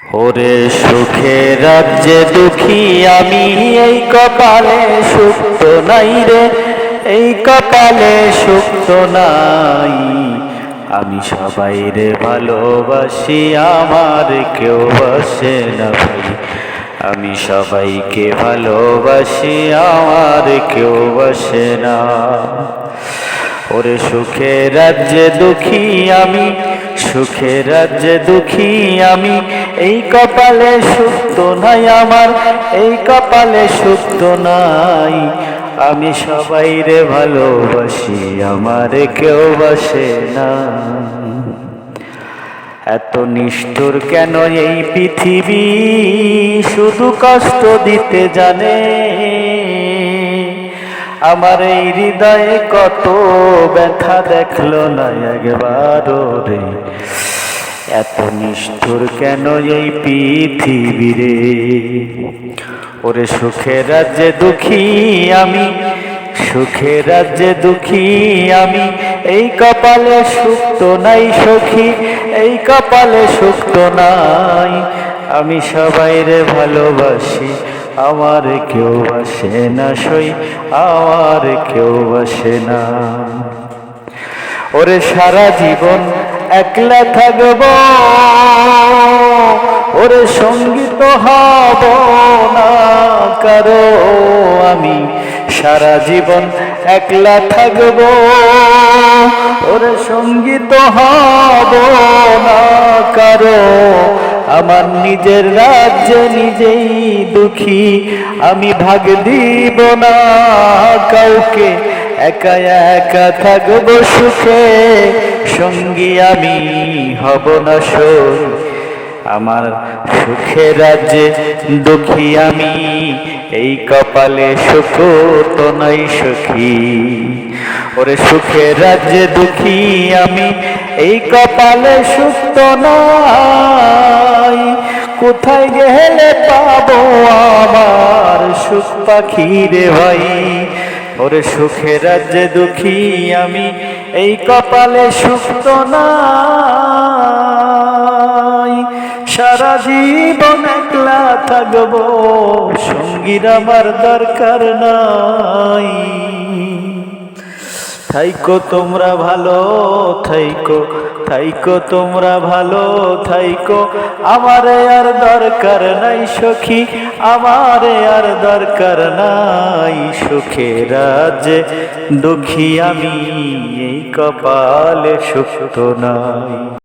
ওরে সুখে রাজ্যে দুঃখী আমি, এই কপালে সুখ তো নাই রে, এই কপালে সুখ তো নাই। আমি সবাই রে ভালোবাসি, আমার কেউ বাসে না ভাই। আমি সবাইকে ভালোবাসি, আমার কেউ বাসে না। ওরে সুখে রাজ্যে দুঃখী আমি, সুখে রাজ্যে দুঃখী আমি, এই কপালে সুখ তো নাই আমার, এই কপালে সুখ তো নাই। আমি সবাই রে ভালোবাসি, আমার কেউ বাসে না। এত নিষ্ঠুর কেন এই পৃথিবী, শুধু কষ্ট দিতে জানে। আমার এই হৃদয়ে কত ব্যথা দেখলো না একবারও রে। এত নিষ্ঠুর কেন এই পৃথিবী রে। ওরে সুখে রাজ্যে দুঃখী আমি, সুখে রাজ্যে দুঃখী আমি, এই কপালে সুখ তো নাই সখী, এই কপালে সুখ তো নাই। আমি সবাই রে ভালোবাসি, আমার কেউ বাসে না সই, আমার কেউ বাসে না। ওরে সারা জীবন একলা থাকব, ওরে সঙ্গী তো হব না কারো। আমি সারা জীবন একলা থাকব, ওরে সঙ্গী তো হব না কারো। আমার নিজের রাজ্যে নিজেই দুঃখী, আমি ভাগ দিব না কাউকে, একা একা থাকব সুখে, সঙ্গী আমি হব না সই। আমার সুখের রাজ্যে দুঃখী আমি, এই কপালে সুখ তো নাই সখী। ওরে সুখের রাজ্যে দুঃখী আমি, এই কপালে সুখ তো নাই। কোথায় গেলে পাবো আমার সুখ পাখি রে ভাই। ওরে সুখের রাজ্যে দুঃখী আমি, এই কপালে সুখ তো নাই। সারা জীবন একলা থাকবো, সঙ্গীর আমার দরকার নাই। থাইকো তোমরা ভালো থাইকো, থাইকো তোমরা ভালো থাইকো, আমারে আর দরকার নাই সখী, আমারে আর দরকার নাই। সুখে রাজ্যে দুঃখী আমি, এই কপালে সুখ তো নাই।